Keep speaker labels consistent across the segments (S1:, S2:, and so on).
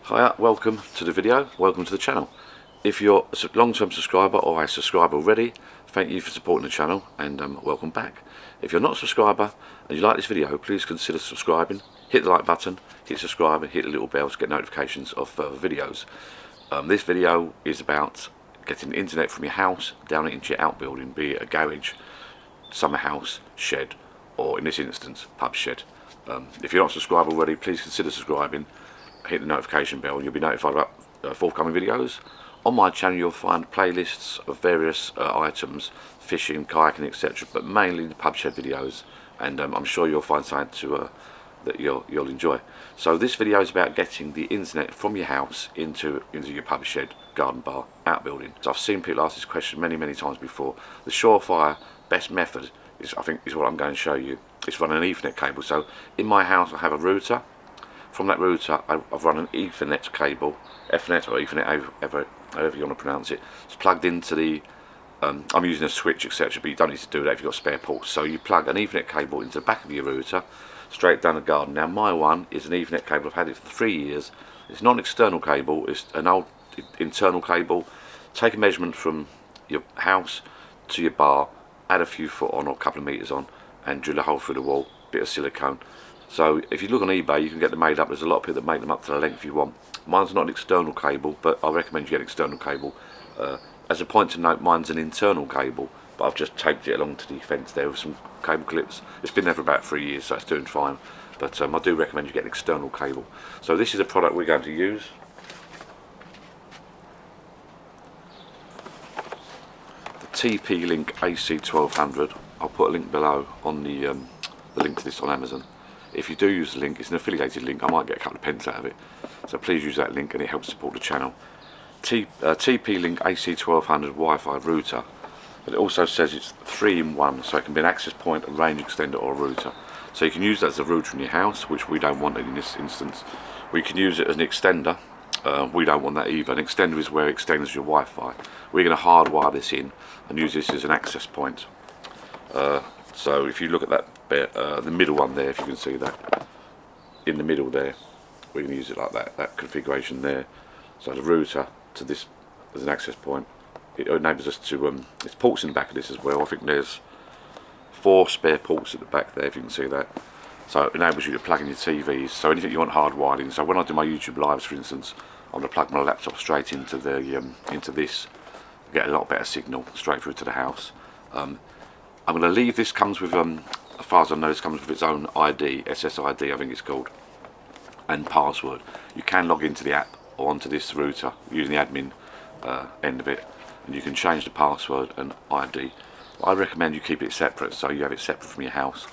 S1: Hiya, welcome to the video, welcome to the channel. If you're a long-term subscriber or a subscriber already, thank you for supporting the channel and welcome back. If you're not a subscriber and you like this video, please consider subscribing, hit the like button, hit subscribe and hit the little bell to get notifications of further videos. This video is about getting the internet from your house down into your outbuilding, be it a garage, summer house, shed, or in this instance, pub shed. If you're not subscribed already, please consider subscribing, hit the notification bell and you'll be notified about forthcoming videos. On my channel you'll find playlists of various items, fishing, kayaking, etc., but mainly the pub shed videos, and I'm sure you'll find something that you'll enjoy. So this video is about getting the internet from your house into your pub shed, garden bar, outbuilding. So I've seen people ask this question many times before. The surefire best method is, I think, is what I'm going to show you. It's run an Ethernet cable. So in my house I have a router. From that router I've run an Ethernet cable, Ethernet or Ethernet, however you want to pronounce it. It's plugged into the, I'm using a switch, etc., but you don't need to do that if you've got spare ports. So you plug an Ethernet cable into the back of your router, straight down the garden. Now my one is an Ethernet cable, I've had it for 3 years. It's not an external cable, it's an old internal cable. Take a measurement from your house to your bar, add a few foot on or a couple of meters on, and drill a hole through the wall, bit of silicone. So if you look on eBay you can get them made up. There's a lot of people that make them up to the length you want. Mine's not an external cable, but I recommend you get an external cable. As a point to note, mine's an internal cable, but I've just taped it along to the fence there with some cable clips. It's been there for about 3 years, so it's doing fine, but I do recommend you get an external cable. So this is a product we're going to use. The TP-Link AC1200. I'll put a link below on the link to this on Amazon. If you do use the link, it's an affiliated link, I might get a couple of pence out of it, so please use that link and it helps support the channel. TP-Link AC1200 Wi-Fi router, but it also says it's 3-in-1, so it can be an access point, a range extender or a router. So you can use that as a router in your house, which we don't want in this instance. We can use it as an extender, we don't want that either. An extender is where it extends your Wi-Fi. We're going to hardwire this in and use this as an access point. So if you look at that bit, the middle one there, if you can see that, in the middle there, we're going to use it like that configuration there. So the router to this as an access point. It enables us to, there's ports in the back of this as well. I think there's 4 spare ports at the back there, if you can see that. So it enables you to plug in your TVs, so anything you want hardwired in. So when I do my YouTube lives, for instance, I'm going to plug my laptop straight into this, get a lot better signal straight through to the house. I'm going to leave this, comes with, as far as I know, this comes with its own ID, SSID I think it's called, and password. You can log into the app or onto this router using the admin end of it, and you can change the password and ID. I recommend you keep it separate, so you have it separate from your house.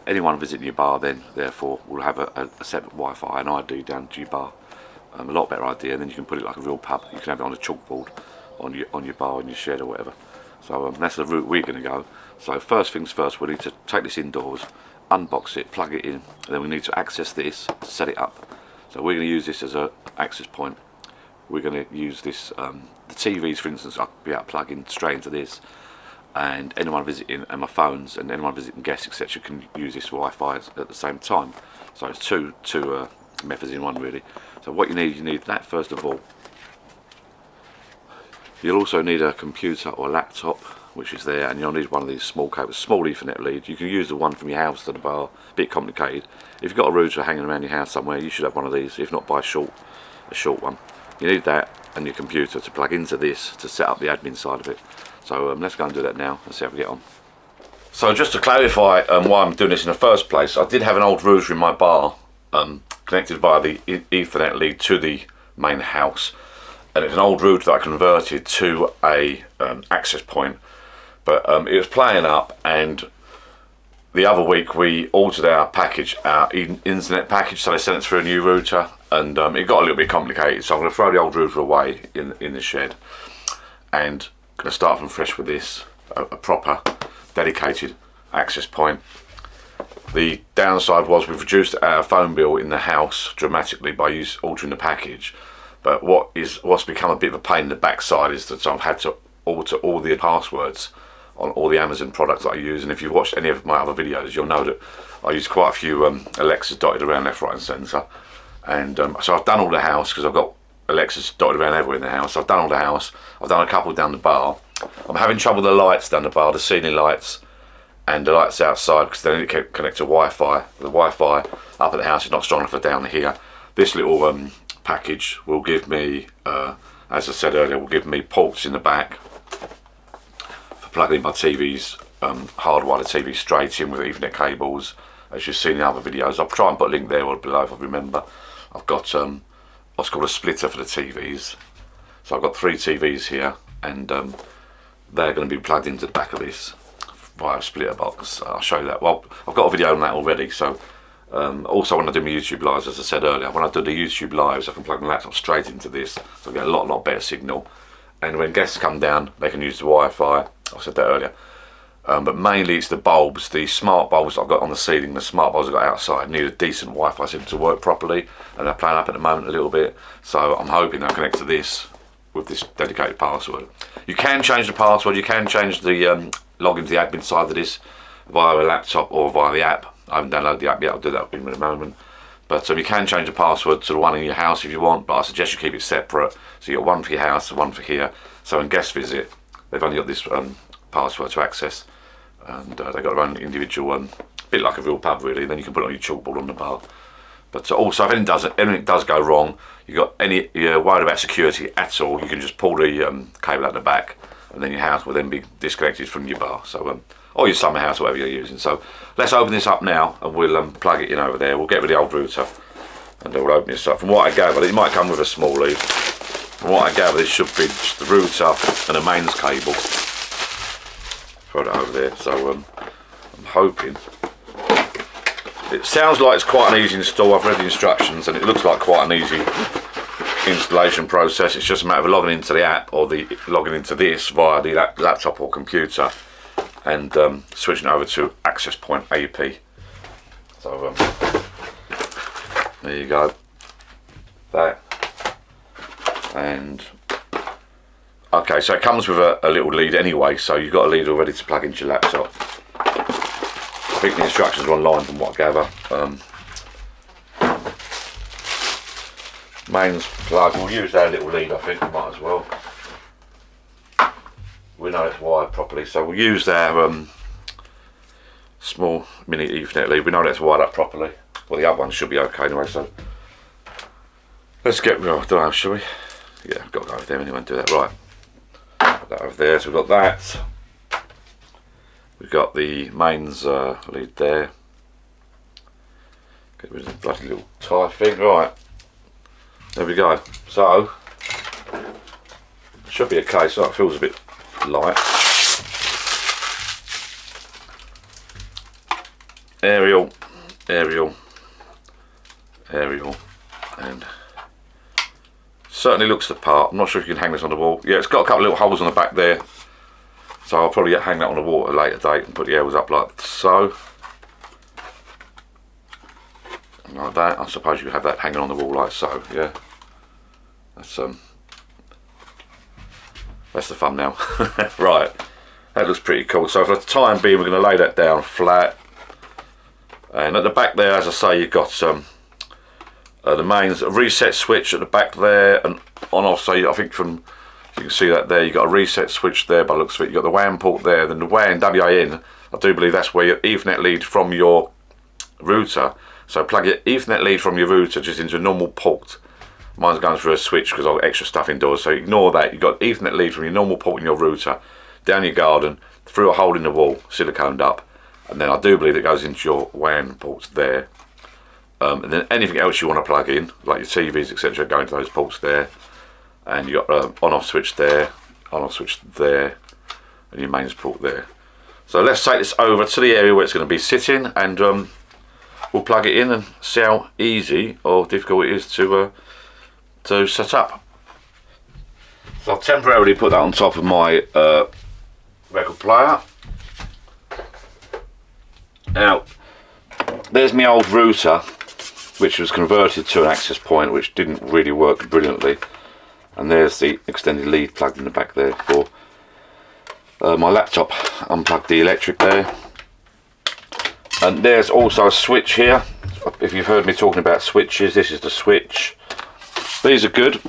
S1: Anyone visiting your bar then, therefore, will have a separate Wi-Fi and ID down to your bar. A lot better idea, and then you can put it like a real pub. You can have it on a chalkboard on your bar, in your shed or whatever. So that's the route we're going to go. So first things first, we need to take this indoors, unbox it, plug it in, and then we need to access this to set it up. So we're going to use this as an access point. We're going to use this, the TVs for instance, I'll be able to plug in straight into this, and anyone visiting, and my phones, and anyone visiting guests, etc., can use this Wi-Fi at the same time. So it's two methods in one really. So what you need that first of all. You'll also need a computer or a laptop, which is there, and you'll need one of these small cables, small Ethernet lead. You can use the one from your house to the bar, a bit complicated. If you've got a router hanging around your house somewhere, you should have one of these, if not buy a short one. You need that and your computer to plug into this to set up the admin side of it. So let's go and do that now and see how we get on. So just to clarify why I'm doing this in the first place, I did have an old router in my bar connected via the Ethernet lead to the main house. And it's an old router that I converted to a access point, but it was playing up, and the other week we altered our package, our internet package, so they sent it through a new router, and it got a little bit complicated, so I'm going to throw the old router away in the shed and going to start from fresh with this, a proper dedicated access point. The downside was we've reduced our phone bill in the house dramatically by altering the package. But what's become a bit of a pain in the backside is that I've had to alter all the passwords on all the Amazon products that I use. And if you've watched any of my other videos, you'll know that I use quite a few Alexas dotted around left, right and centre. And so I've done all the house because I've got Alexa's dotted around everywhere in the house. So I've done all the house. I've done a couple down the bar. I'm having trouble with the lights down the bar, the ceiling lights and the lights outside, because they need to connect to Wi-Fi. The Wi-Fi up at the house is not strong enough for down here. This little package will give me, as I said earlier, will give me ports in the back for plugging in my TV's, hardwire the TV straight in with Ethernet cables. As you've seen in the other videos, I'll try and put a link there or below if I remember. I've got what's called a splitter for the TVs. So I've got 3 TVs here, and they're going to be plugged into the back of this via a splitter box. I'll show you that. Well, I've got a video on that already. So also when I do my YouTube lives, as I said earlier, when I do the YouTube lives, I can plug my laptop straight into this, so I get a lot better signal. And when guests come down, they can use the Wi-Fi. I said that earlier. But mainly it's the bulbs, the smart bulbs I've got on the ceiling, the smart bulbs I've got outside need a decent Wi-Fi signal to work properly, and they're playing up at the moment a little bit. So I'm hoping they'll connect to this with this dedicated password. You can change the password, you can change the login to the admin side of this via a laptop or via the app. I haven't downloaded the app yet, I'll do that in a moment. But you can change the password to the one in your house if you want, but I suggest you keep it separate. So you've got one for your house and one for here. So when guests visit, they've only got this password to access. And they've got their own individual, bit like a real pub really, then you can put it on your chalkboard on the bar. But also if anything does go wrong, you're worried about security at all, you can just pull the cable out the back, and then your house will then be disconnected from your bar. So or your summer house, whatever you're using. So let's open this up now, and we'll plug it in over there. We'll get rid of the old router, and we'll open this up. From what I gather, it might come with a small lead. From what I gather, this should be just the router and a mains cable. Throw that over there. So I'm hoping. It sounds like it's quite an easy install. I've read the instructions, and it looks like quite an easy installation process. It's just a matter of logging into the app or logging into this via the laptop or computer, and switching over to access point AP. So there you go. That. And okay, so it comes with a little lead anyway, so you've got a lead already to plug into your laptop. I think the instructions are online from what I gather. Mains plug, we'll use that little lead, I think, we might as well. We know it's wired properly, so we'll use our small mini Ethernet lead. We know that's wired up properly. Well, the other one should be okay anyway, so let's get, well, I don't know, shall we? Yeah, I've got to go over there anyway and do that. Right, put that over there. So we've got that. We've got the mains lead there. Get rid of the bloody little tie thing. Right, there we go. So it should be okay. So it feels a bit light. Aerial, and certainly looks the part. I'm not sure if you can hang this on the wall. Yeah, it's got a couple of little holes on the back there, so I'll probably hang that on the wall at a later date and put the aerials up like so. Like that. I suppose you could have that hanging on the wall like so. Yeah, that's the thumbnail. Right, that looks pretty cool. So for the time being, we're going to lay that down flat, and at the back there, as I say, you've got the mains, a reset switch at the back there, and on off. So I think from, you can see that there, you've got a reset switch there by the looks of it. You've got the WAN port there, then the WAN, WAN, I do believe that's where your Ethernet lead from your router. So plug your Ethernet lead from your router just into a normal port. Mine's going through a switch because I've got extra stuff indoors, so ignore that. You've got Ethernet lead from your normal port in your router, down your garden, through a hole in the wall, siliconed up, and then I do believe it goes into your WAN ports there. And then anything else you want to plug in, like your TVs, etc., go into those ports there. And you've got on-off switch there, on-off switch there, and your mains port there. So let's take this over to the area where it's going to be sitting, and we'll plug it in and see how easy or difficult it is to set up. So I'll temporarily put that on top of my record player. Now, there's my old router, which was converted to an access point, which didn't really work brilliantly. And there's the extended lead plugged in the back there for my laptop. Unplugged the electric there. And there's also a switch here. if you've heard me talking about switches, this is the switch. These are good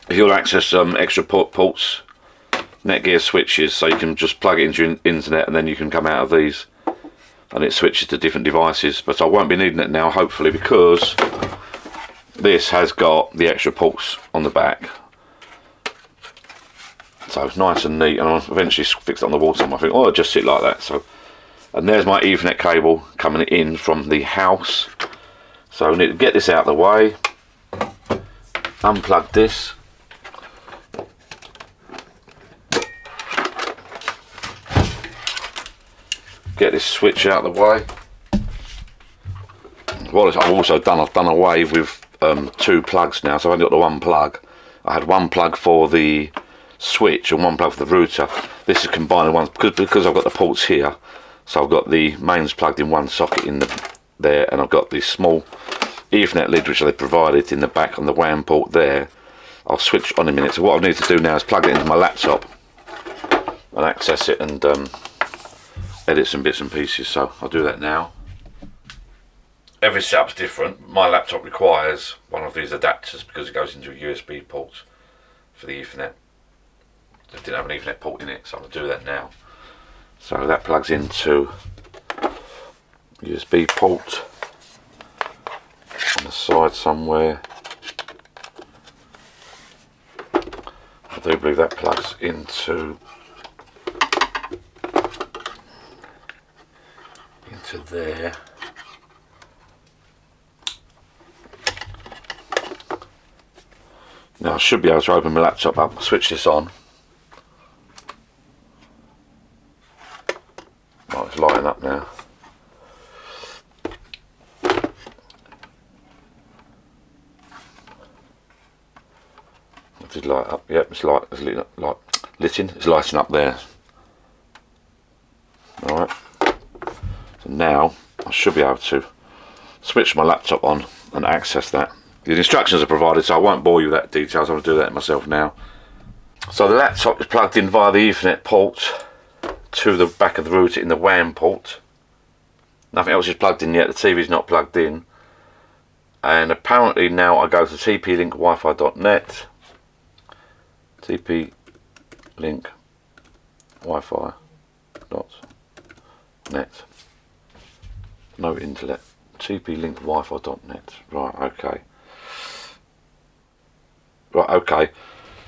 S1: if you'll access extra ports, Netgear switches, so you can just plug it into your internet and then you can come out of these and it switches to different devices. But I won't be needing it now, hopefully, because this has got the extra ports on the back. So it's nice and neat, and I'll eventually fix it on the wall somewhere. I think, oh, it'll just sit like that. So, and there's my Ethernet cable coming in from the house. So I need to get this out of the way, unplug this. Get this switch out of the way. What I've also done, I've done away with 2 plugs now, so I've only got the 1 plug. I had 1 plug for the switch and 1 plug for the router. This is combining ones because I've got the ports here. So I've got the mains plugged in 1 socket in there, and I've got the small Ethernet lid which they provided in the back on the WAN port there. I'll switch on in a minute. So what I need to do now is plug it into my laptop and access it and edit some bits and pieces. So I'll do that now. Every setup's different. My laptop requires one of these adapters because it goes into a USB port for the Ethernet. It didn't have an Ethernet port in it, so I'm going to do that now. So that plugs into USB port on the side somewhere. I do believe that plugs into there. Now I should be able to open my laptop up, switch this on. Oh, it's lighting up now. It did light up. Yep, it's light. It's lit up, it's lighting up there. All right. So now I should be able to switch my laptop on and access that. The instructions are provided, so I won't bore you with that details. I'm going to do that myself now. So the laptop is plugged in via the Ethernet port to the back of the router in the WAN port. Nothing else is plugged in yet. The TV is not plugged in. And apparently now I go to tplinkwifi.net. tplinkwifi.net. No internet. tplinkwifi.net. Right, okay. Right, okay.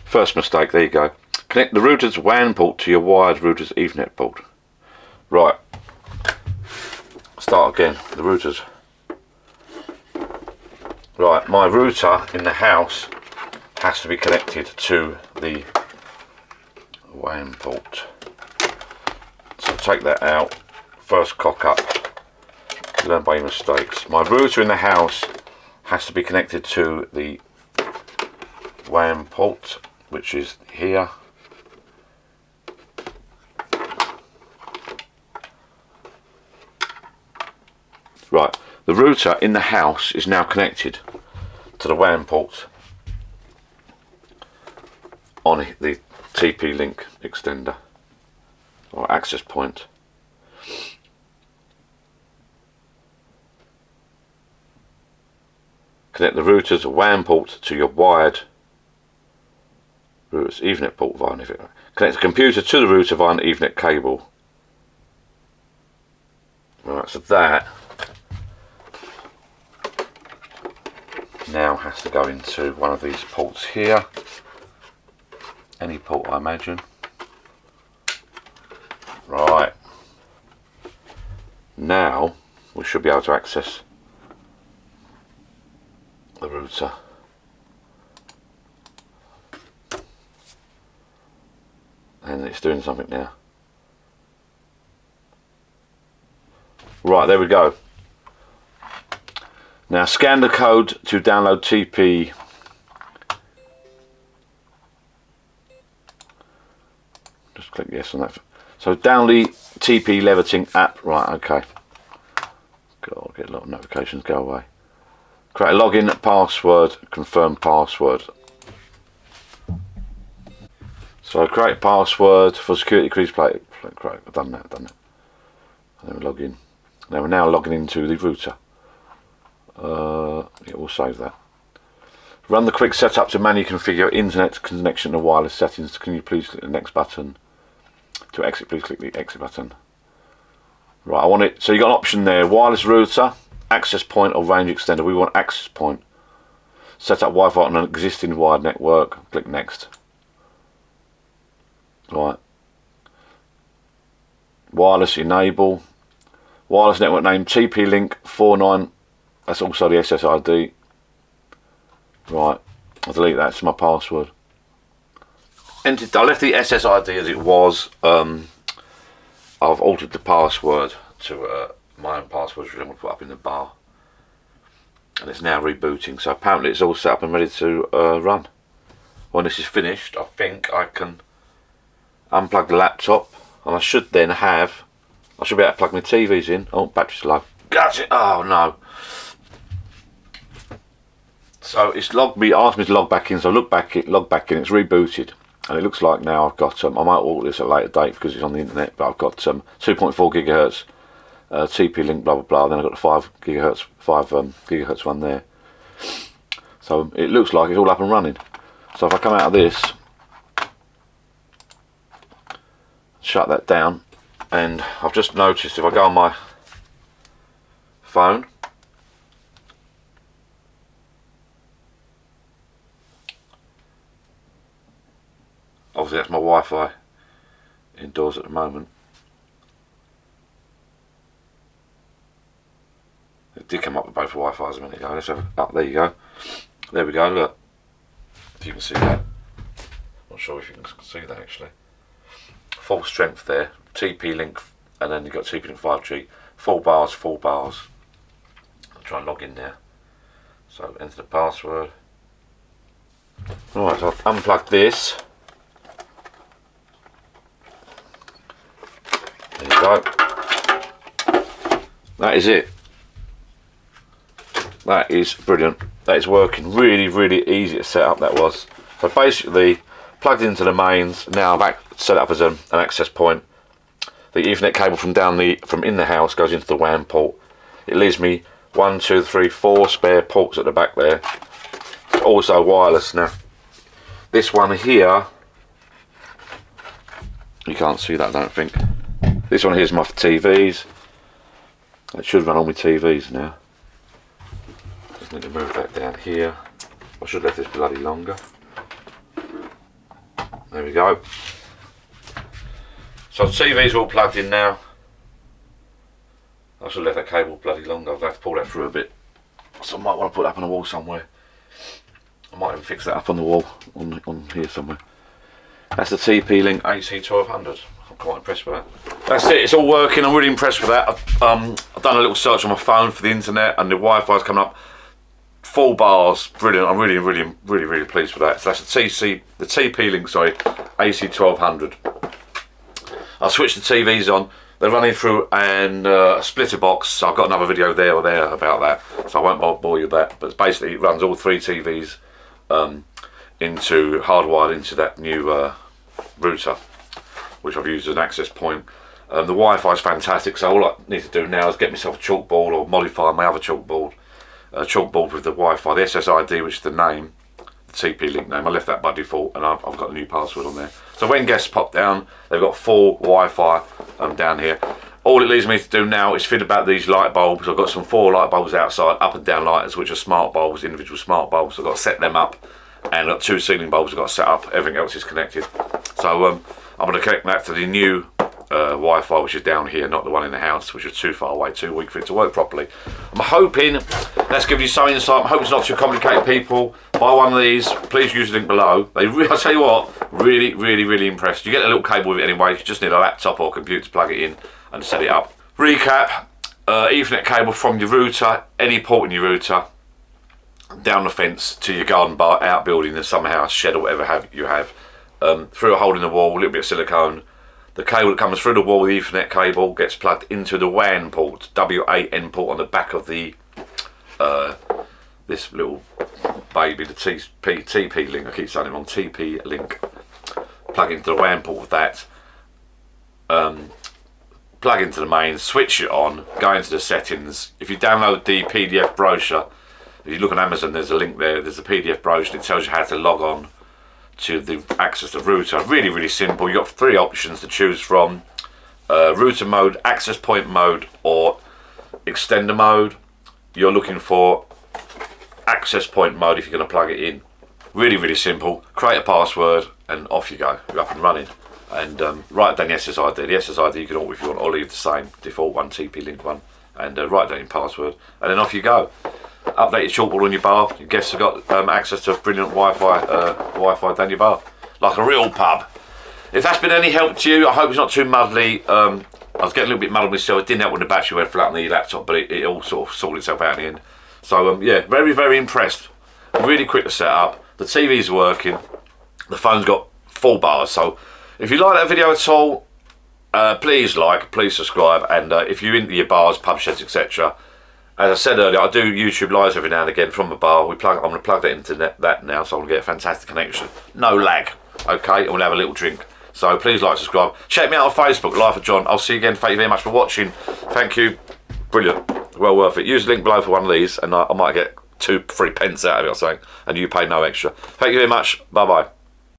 S1: First mistake, there you go. Connect the router's WAN port to your wired router's Ethernet port. Right. Start again. The router's. Right, my router in the house has to be connected to the WAN port. So take that out. First cock up. Learn by your mistakes. My router in the house has to be connected to the WAN port, which is here. Right, the router in the house is now connected to the WAN port on the TP-Link extender or access point. Connect the router's WAN port to your wired router's Ethernet port via an Ethernet. Connect the computer to the router via an Ethernet cable. Right, so that now has to go into one of these ports here. Any port, I imagine. Right. Now we should be able to access the router. And it's doing something now. Right, there we go. Now scan the code to download TP. Just click yes on that. So download the TP Leverting app. Right, okay. God, get a lot of notifications, go away. Create a login, password, confirm password. So create password for security increase plate. I've done that, And then we log in. Now we're now logging into the router. Yeah, we'll save that. Run the quick setup to manually configure internet connection to wireless settings. Can you please click the next button? To exit, please click the exit button. Right, I want it. So you got an option there: wireless router, access point, or range extender. We want access point. Set up Wi-Fi on an existing wired network. Click next. Right. Wireless enable. Wireless network name TP-Link 49. That's also the SSID. Right. I'll delete that. It's my password. I left the SSID as it was. I've altered the password to my own password, which I'm going to put up in the bar. And it's now rebooting. So apparently it's all set up and ready to run. When this is finished, I think I can unplug the laptop, and I should then have. I should be able to plug my TVs in. Oh, battery's low. Gotcha. Oh no. So it's logged me, asked me to log back in. So I log back in. It's rebooted. And it looks like now I've got, I might alter this at a later date because it's on the internet, but I've got 2.4 gigahertz TP-Link, blah, blah, blah. Then I've got the 5 gigahertz one there. So it looks like it's all up and running. So if I come out of this, shut that down, and I've just noticed if I go on my phone, obviously that's my Wi-Fi indoors at the moment. It did come up with both Wi-Fi's a minute ago. Let's have it up. There you go. There we go. Look, if you can see that. Not sure if you can see that actually. Full strength there. TP-Link, and then you've got TP-Link 5G. Full bars, full bars. I'll try and log in there. So enter the password. Right, so I've unplugged this. There you go. That is it. That is brilliant. That is working. Really, really easy to set up, that was. So basically, plugged into the mains. Now I've set it up as an access point. The Ethernet cable from in the house goes into the WAN port. It leaves me 1, 2, 3, 4 spare ports at the back there. It's also wireless. Now, this one here, you can't see that, I don't think. This one here is my TVs. It should run all my TVs now. Just need to move that down here. I should let this bloody longer. There we go. So the TV's all plugged in now. I should let that cable bloody longer. I'll have to pull that through a bit. So I might want to put that up on the wall somewhere. I might even fix that up on the wall on here somewhere. That's the TP-Link AC1200. I'm quite impressed with that. That's it, it's all working. I'm really impressed with that. I've done a little search on my phone for the internet, and the Wi-Fi's coming up. Full bars, brilliant. I'm really pleased with that. So that's the TP-Link, sorry, AC1200. I'll switch the TVs on. They're running through a splitter box. So I've got another video there about that, so I won't bore you with that. But basically, it runs all 3 TVs hardwired into that new router, which I've used as an access point. The Wi-Fi is fantastic. So all I need to do now is get myself a chalkboard or modify my other chalkboard. Chalkboard with the Wi-Fi, the SSID, which is the name, the TP-Link name. I left that by default, and I've got a new password on there. So when guests pop down, they've got full Wi-Fi down here. All it leaves me to do now is fit about these light bulbs. I've got some 4 light bulbs outside, up and down lighters, which are smart bulbs, individual smart bulbs. I've got to set them up, and I've got 2 ceiling bulbs I've got to set up. Everything else is connected. So I'm going to connect that to the new Wi-Fi, which is down here, not the one in the house, which is too far away, too weak for it to work properly. I'm hoping that's given you some insight. I'm hoping it's not too complicated. People, buy one of these. Please use the link below. I tell you what, really impressed. You get a little cable with it anyway. You just need a laptop or computer to plug it in and set it up. Recap: Ethernet cable from your router, any port in your router, down the fence to your garden bar, outbuilding in some house, shed or whatever you have, through a hole in the wall, a little bit of silicone. The cable that comes through the wall, the Ethernet cable, gets plugged into the WAN port, WAN port on the back of the this little baby, the TP-Link. I keep saying it wrong. TP-Link. Plug into the WAN port with that. Plug plug into the mains, switch it on, go into the settings. If you download the PDF brochure, if you look on Amazon, there's a link there. There's a PDF brochure. It tells you how to log on to the access the router. Really, really simple. You've got 3 options to choose from: router mode, access point mode, or extender mode. You're looking for access point mode if you're going to plug it in. Really, really simple. Create a password and off you go. You're up and running. And write down the SSID. The SSID you can alter if you want, or leave the same default one, TP-Link one, and write down your password, and then off you go. Update your chalkboard on your bar. Your guests have got access to brilliant Wi-Fi down your bar, like a real pub. If that's been any help to you, I hope it's not too muddly. I was getting a little bit muddled myself. It didn't help when the battery went flat on the laptop, but it all sort of sorted itself out in the end. So yeah, very, very impressed. Really quick to set up. The TV's working. The phone's got 4 bars. So if you like that video at all, please like, please subscribe, and if you're into your bars, pub sheds, etc. As I said earlier, I do YouTube lives every now and again from a bar. I'm going to plug that into that now, so I'm going to get a fantastic connection. No lag, okay? And we'll have a little drink. So please like, subscribe. Check me out on Facebook, Life of John. I'll see you again. Thank you very much for watching. Thank you. Brilliant. Well worth it. Use the link below for one of these, and I might get 2 free pence out of it or something, and you pay no extra. Thank you very much. Bye-bye.